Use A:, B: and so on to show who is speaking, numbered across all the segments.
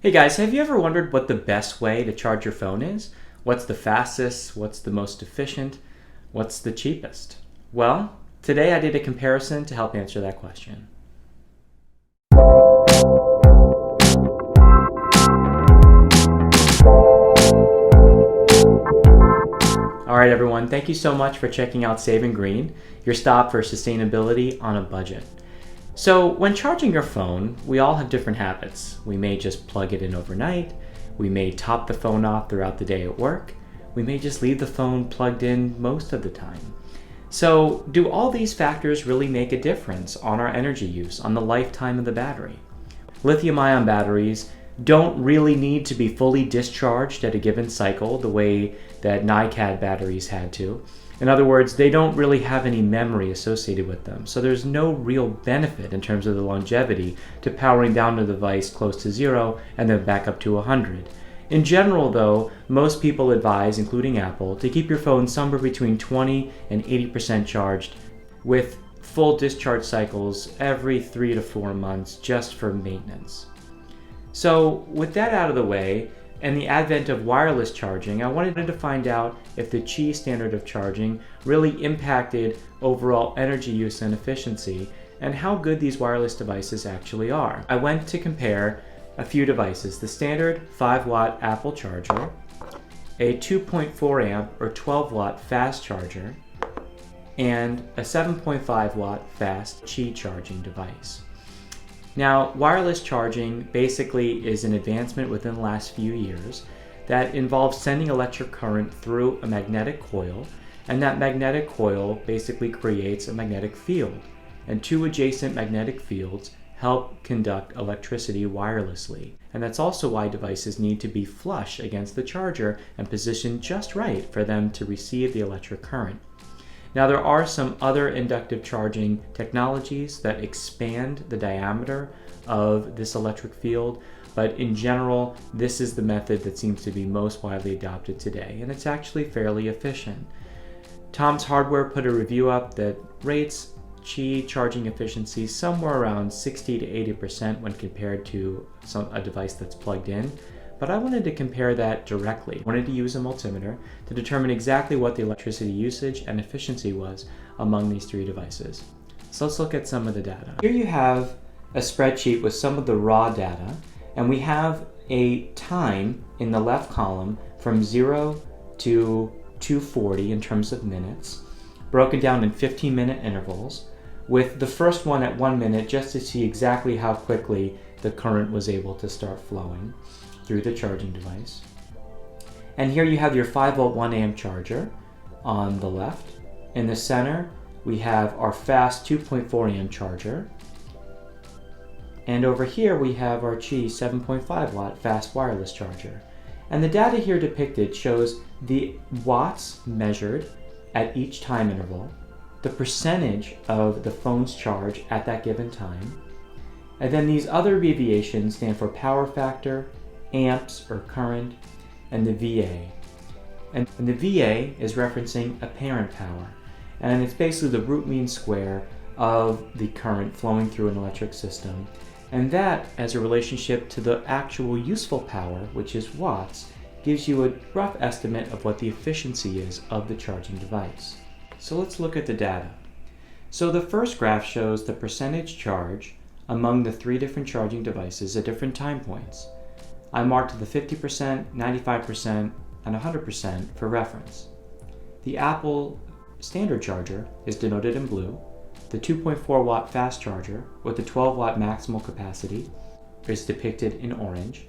A: Hey guys, have you ever wondered what the best way to charge your phone is? What's the fastest? What's the most efficient? What's the cheapest? Well, today I did a comparison to help answer that question. Alright everyone, thank you so much for checking out Saving Green, your stop for sustainability on a budget. So when charging your phone, we all have different habits. We may just plug it in overnight, we may top the phone off throughout the day at work, we may just leave the phone plugged in most of the time. So do all these factors really make a difference on our energy use, on the lifetime of the battery? Lithium-ion batteries don't really need to be fully discharged at a given cycle the way that NiCad batteries had to. In other words, they don't really have any memory associated with them, so there's no real benefit in terms of the longevity to powering down the device close to 0 and then back up to 100. In general though, most people advise, including Apple, to keep your phone somewhere between 20 and 80% charged with full discharge cycles every 3 to 4 months just for maintenance. So with that out of the way, and the advent of wireless charging, I wanted to find out if the Qi standard of charging really impacted overall energy use and efficiency, and how good these wireless devices actually are. I went to compare a few devices: the standard 5-watt Apple charger, a 2.4 amp or 12-watt fast charger, and a 7.5 watt fast Qi charging device. Now, wireless charging basically is an advancement within the last few years that involves sending electric current through a magnetic coil, and that magnetic coil basically creates a magnetic field, and two adjacent magnetic fields help conduct electricity wirelessly. And that's also why devices need to be flush against the charger and positioned just right for them to receive the electric current. Now, there are some other inductive charging technologies that expand the diameter of this electric field, but in general, this is the method that seems to be most widely adopted today, and it's actually fairly efficient. Tom's Hardware put a review up that rates Qi charging efficiency somewhere around 60 to 80% when compared to a device that's plugged in. But I wanted to compare that directly. I wanted to use a multimeter to determine exactly what the electricity usage and efficiency was among these three devices. So let's look at some of the data. Here you have a spreadsheet with some of the raw data, and we have a time in the left column from 0 to 240 in terms of minutes, broken down in 15-minute intervals, with the first one at 1 minute just to see exactly how quickly the current was able to start flowing through the charging device. And here you have your 5-volt 1 amp charger on the left. In the center, we have our fast 2.4 amp charger. And over here, we have our Qi 7.5 watt fast wireless charger. And the data here depicted shows the watts measured at each time interval, the percentage of the phone's charge at that given time, and then these other abbreviations stand for power factor, amps or current, and the VA. And the VA is referencing apparent power, and it's basically the root mean square of the current flowing through an electric system, and that, as a relationship to the actual useful power, which is watts, gives you a rough estimate of what the efficiency is of the charging device. So let's look at the data. So the first graph shows the percentage charge among the three different charging devices at different time points. I marked the 50%, 95%, and 100% for reference. The Apple standard charger is denoted in blue. The 2.4 watt fast charger with the 12 watt maximal capacity is depicted in orange.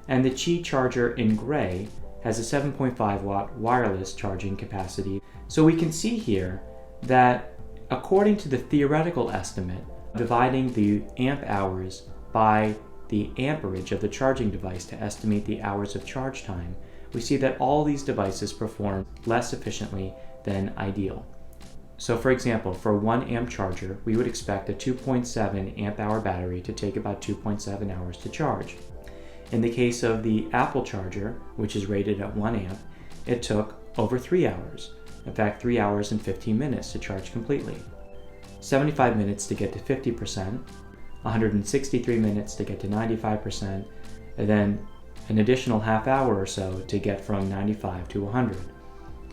A: And the Qi charger in gray has a 7.5 watt wireless charging capacity. So we can see here that according to the theoretical estimate, dividing the amp hours by the amperage of the charging device to estimate the hours of charge time, we see that all these devices perform less efficiently than ideal. So for example, for 1 amp charger, we would expect a 2.7 amp hour battery to take about 2.7 hours to charge. In the case of the Apple charger, which is rated at 1 amp, it took over 3 hours. In fact, 3 hours and 15 minutes to charge completely. 75 minutes to get to 50%, 163 minutes to get to 95%, and then an additional half hour or so to get from 95 to 100.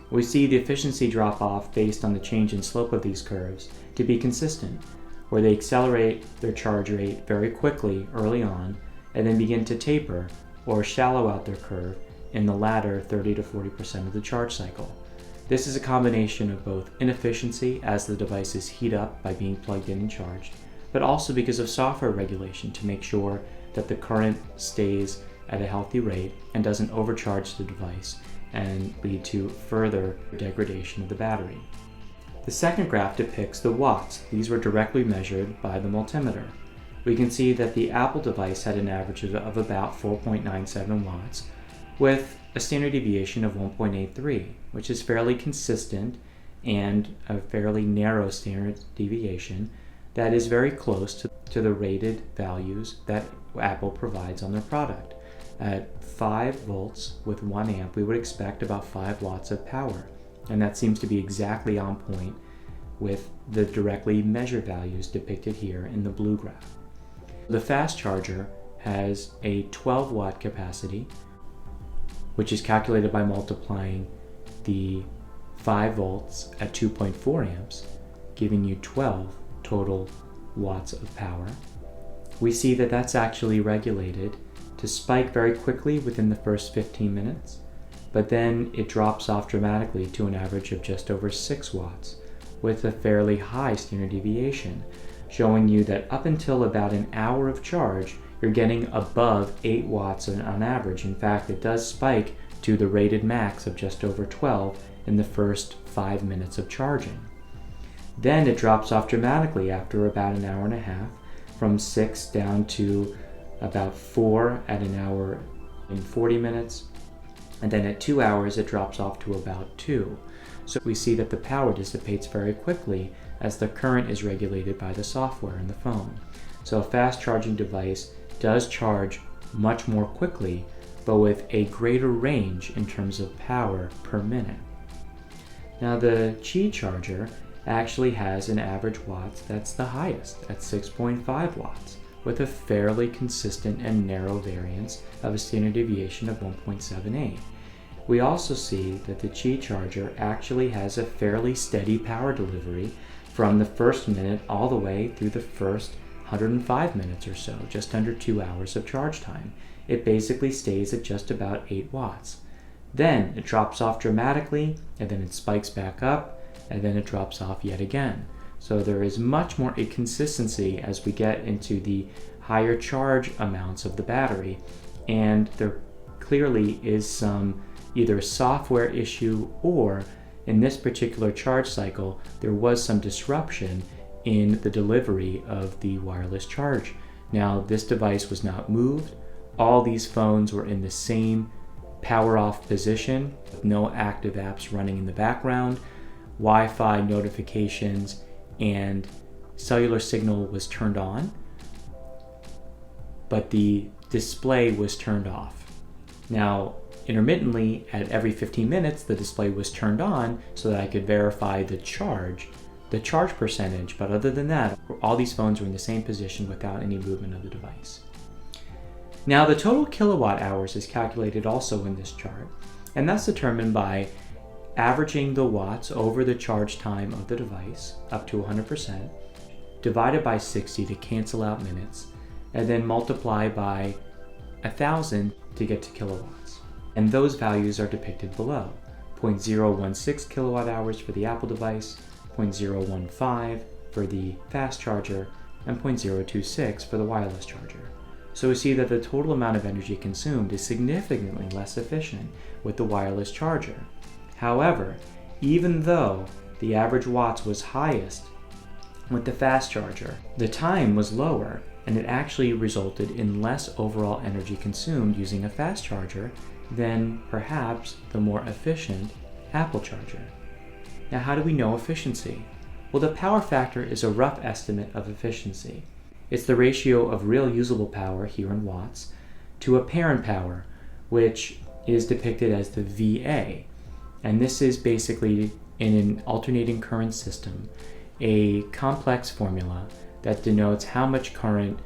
A: We see the efficiency drop off based on the change in slope of these curves to be consistent, where they accelerate their charge rate very quickly early on and then begin to taper or shallow out their curve in the latter 30 to 40% of the charge cycle. This is a combination of both inefficiency as the devices heat up by being plugged in and charged, but also because of software regulation to make sure that the current stays at a healthy rate and doesn't overcharge the device and lead to further degradation of the battery. The second graph depicts the watts. These were directly measured by the multimeter. We can see that the Apple device had an average of about 4.97 watts with a standard deviation of 1.83, which is fairly consistent and a fairly narrow standard deviation that is very close to the rated values that Apple provides on their product. At 5 volts with 1 amp, we would expect about 5 watts of power, and that seems to be exactly on point with the directly measured values depicted here in the blue graph. The fast charger has a 12 watt capacity, which is calculated by multiplying the 5 volts at 2.4 amps, giving you 12 total watts of power. We see that that's actually regulated to spike very quickly within the first 15 minutes, but then it drops off dramatically to an average of just over 6 watts with a fairly high standard deviation, showing you that up until about an hour of charge, you're getting above 8 watts on average. In fact, it does spike to the rated max of just over 12 in the first 5 minutes of charging. Then it drops off dramatically after about an hour and a half, from 6 down to about 4 at an hour and 40 minutes, and then at 2 hours it drops off to about 2. So we see that the power dissipates very quickly as the current is regulated by the software in the phone. So a fast charging device does charge much more quickly, but with a greater range in terms of power per minute. Now the Qi charger actually has an average watts that's the highest at 6.5 watts, with a fairly consistent and narrow variance of a standard deviation of 1.78. We also see that the Qi charger actually has a fairly steady power delivery from the first minute all the way through the first 105 minutes or so, just under 2 hours of charge time. It basically stays at just about 8 watts. Then it drops off dramatically, and then it spikes back up, and then it drops off yet again. So there is much more inconsistency as we get into the higher charge amounts of the battery, and there clearly is some either software issue or in this particular charge cycle there was some disruption in the delivery of the wireless charge. Now this device was not moved. All these phones were in the same power off position with no active apps running in the background. Wi-Fi notifications and cellular signal was turned on, but the display was turned off. Now, intermittently, at every 15 minutes, the display was turned on so that I could verify the charge percentage, but other than that, all these phones were in the same position without any movement of the device. Now, the total kilowatt hours is calculated also in this chart, and that's determined by averaging the watts over the charge time of the device up to 100%, divided by 60 to cancel out minutes, and then multiply by 1,000 to get to kilowatts. And those values are depicted below: 0.016 kilowatt hours for the Apple device, 0.015 for the fast charger, and 0.026 for the wireless charger. So we see that the total amount of energy consumed is significantly less efficient with the wireless charger. However, even though the average watts was highest with the fast charger, the time was lower, and it actually resulted in less overall energy consumed using a fast charger than perhaps the more efficient Apple charger. Now, how do we know efficiency? Well, the power factor is a rough estimate of efficiency. It's the ratio of real usable power, here in watts, to apparent power, which is depicted as the VA. And this is basically, in an alternating current system, a complex formula that denotes how much current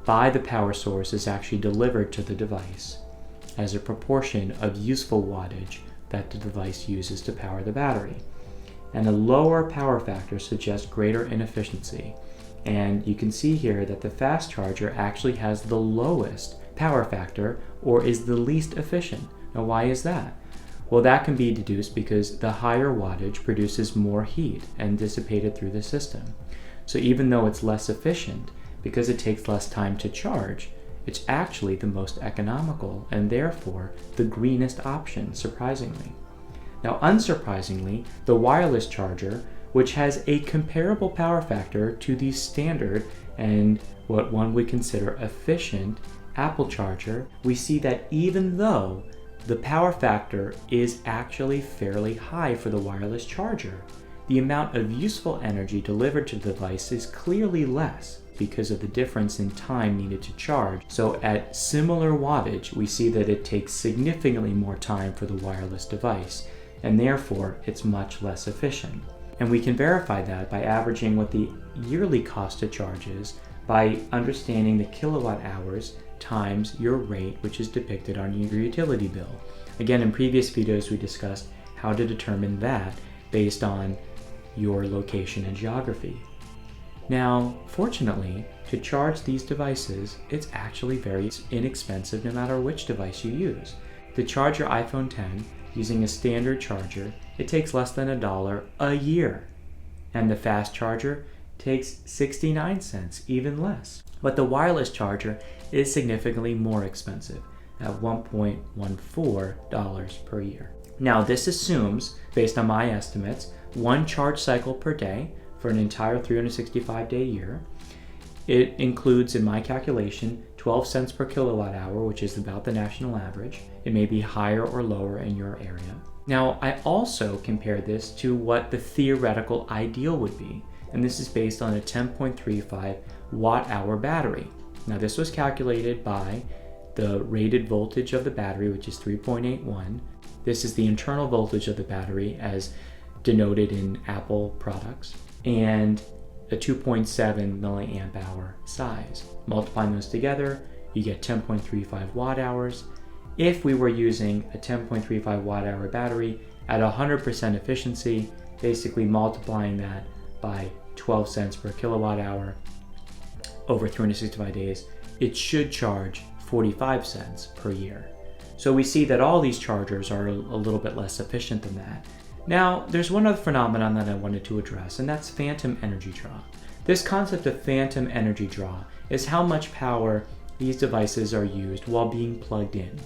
A: by the power source is actually delivered to the device as a proportion of useful wattage that the device uses to power the battery. And a lower power factor suggests greater inefficiency. And you can see here that the fast charger actually has the lowest power factor, or is the least efficient. Now, why is that? Well, that can be deduced because the higher wattage produces more heat and dissipated through the system. So even though it's less efficient, because it takes less time to charge, it's actually the most economical and therefore the greenest option, surprisingly. Now, unsurprisingly, the wireless charger, which has a comparable power factor to the standard and what one would consider efficient Apple charger, we see that even though the power factor is actually fairly high for the wireless charger, the amount of useful energy delivered to the device is clearly less because of the difference in time needed to charge. So at similar wattage, we see that it takes significantly more time for the wireless device, and therefore it's much less efficient. And we can verify that by averaging what the yearly cost to charge is by understanding the kilowatt hours times your rate, which is depicted on your utility bill. Again, in previous videos we discussed how to determine that based on your location and geography. Now, fortunately, to charge these devices, it's actually very inexpensive no matter which device you use. To charge your iPhone 10 using a standard charger, it takes less than $1 a year. And the fast charger takes 69 cents, even less. But the wireless charger is significantly more expensive at $1.14 per year. Now, this assumes, based on my estimates, one charge cycle per day for an entire 365-day year. It includes, in my calculation, 12 cents per kilowatt hour, which is about the national average. It may be higher or lower in your area. Now, I also compared this to what the theoretical ideal would be, and this is based on a 10.35 watt-hour battery. Now, this was calculated by the rated voltage of the battery, which is 3.81. This is the internal voltage of the battery as denoted in Apple products, and a 2.7 milliamp hour size. Multiplying those together, you get 10.35 watt hours. If we were using a 10.35 watt hour battery at 100% efficiency, basically multiplying that by 12 cents per kilowatt hour over 365 days, it should charge 45 cents per year. So we see that all these chargers are a little bit less efficient than that. Now, there's one other phenomenon that I wanted to address, and that's phantom energy draw. This concept of phantom energy draw is how much power these devices are used while being plugged in.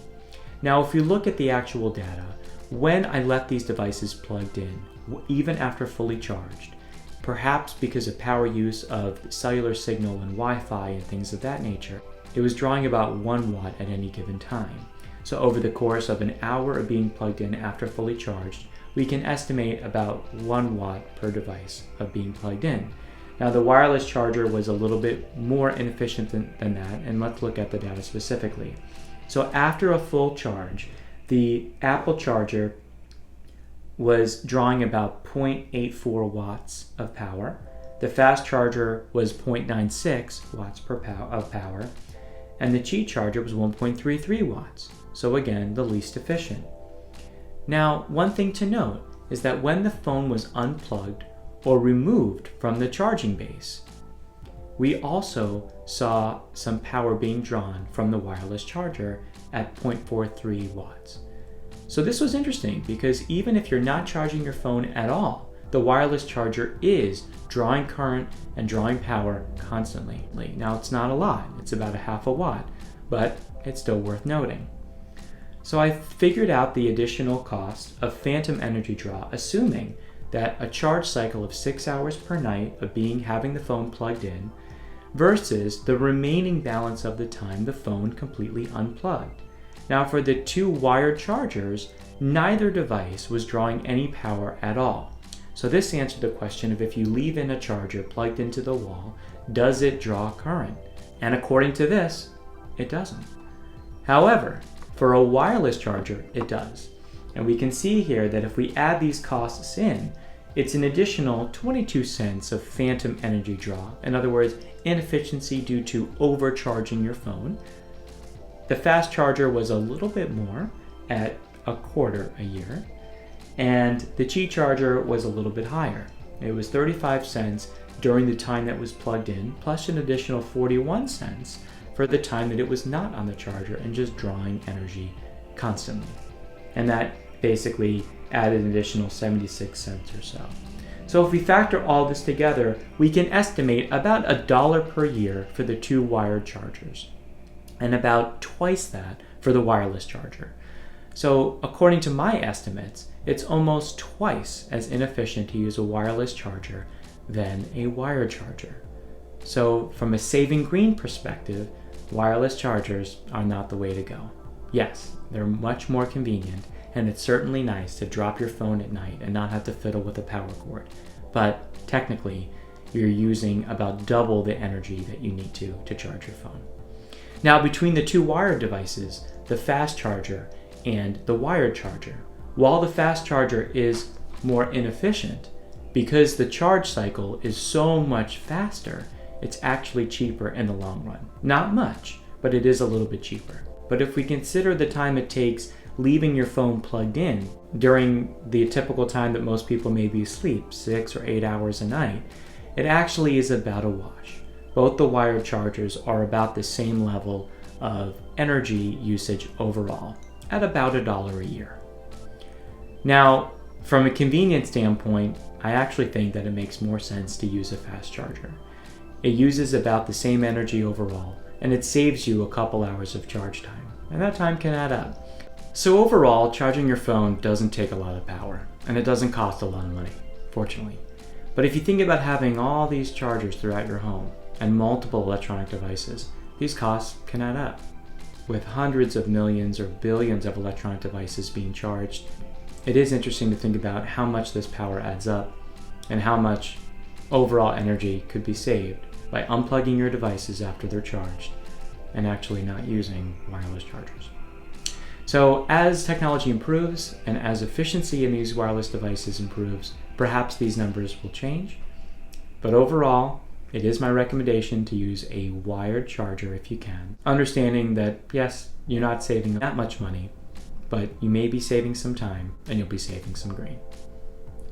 A: Now, if you look at the actual data, when I left these devices plugged in, even after fully charged, perhaps because of power use of cellular signal and Wi-Fi and things of that nature, it was drawing about 1 watt at any given time. So over the course of an hour of being plugged in after fully charged, we can estimate about 1 watt per device of being plugged in. Now, the wireless charger was a little bit more inefficient than that, and let's look at the data specifically. So after a full charge, the Apple charger was drawing about 0.84 watts of power. The fast charger was 0.96 watts of power, and the Qi charger was 1.33 watts. So again, the least efficient. Now, one thing to note is that when the phone was unplugged or removed from the charging base, we also saw some power being drawn from the wireless charger at 0.43 watts. So this was interesting because even if you're not charging your phone at all, the wireless charger is drawing current and drawing power constantly. Now, it's not a lot, it's about 0.5 watt, but it's still worth noting. So I figured out the additional cost of phantom energy draw, assuming that a charge cycle of 6 hours per night of having the phone plugged in versus the remaining balance of the time the phone completely unplugged. Now, for the 2 wired chargers, neither device was drawing any power at all. So this answered the question of if you leave in a charger plugged into the wall, does it draw current? And according to this, it doesn't. However, for a wireless charger, it does. And we can see here that if we add these costs in, it's an additional 22 cents of phantom energy draw. In other words, inefficiency due to overcharging your phone. The fast charger was a little bit more at a quarter a year, and the Qi charger was a little bit higher. It was 35 cents during the time that was plugged in, plus an additional 41 cents for the time that it was not on the charger and just drawing energy constantly. And that basically added an additional 76 cents or so. So if we factor all this together, we can estimate about $1 per year for the two wired chargers, and about twice that for the wireless charger. So according to my estimates, it's almost twice as inefficient to use a wireless charger than a wired charger. So from a saving green perspective, wireless chargers are not the way to go. Yes, they're much more convenient, and it's certainly nice to drop your phone at night and not have to fiddle with a power cord. But technically, you're using about double the energy that you need to charge your phone. Now, between the two wired devices, the fast charger and the wired charger, while the fast charger is more inefficient, because the charge cycle is so much faster, it's actually cheaper in the long run. Not much, but it is a little bit cheaper. But if we consider the time it takes leaving your phone plugged in during the typical time that most people may be asleep, 6 or 8 hours a night, it actually is about a wash. Both the wired chargers are about the same level of energy usage overall, at about $1 a year. Now, from a convenience standpoint, I actually think that it makes more sense to use a fast charger. It uses about the same energy overall, and it saves you a couple hours of charge time, and that time can add up. So overall, charging your phone doesn't take a lot of power, and it doesn't cost a lot of money, fortunately. But if you think about having all these chargers throughout your home and multiple electronic devices, these costs can add up. With hundreds of millions or billions of electronic devices being charged, it is interesting to think about how much this power adds up and how much overall energy could be saved by unplugging your devices after they're charged and actually not using wireless chargers. So as technology improves and as efficiency in these wireless devices improves, perhaps these numbers will change. But overall, it is my recommendation to use a wired charger if you can, understanding that yes, you're not saving that much money, but you may be saving some time and you'll be saving some green.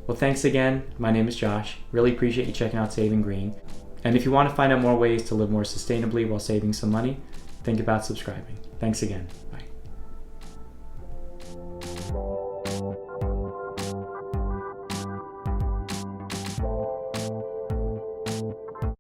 A: Well, thanks again. My name is Josh. Really appreciate you checking out Saving Green. And if you want to find out more ways to live more sustainably while saving some money, think about subscribing. Thanks again. Bye.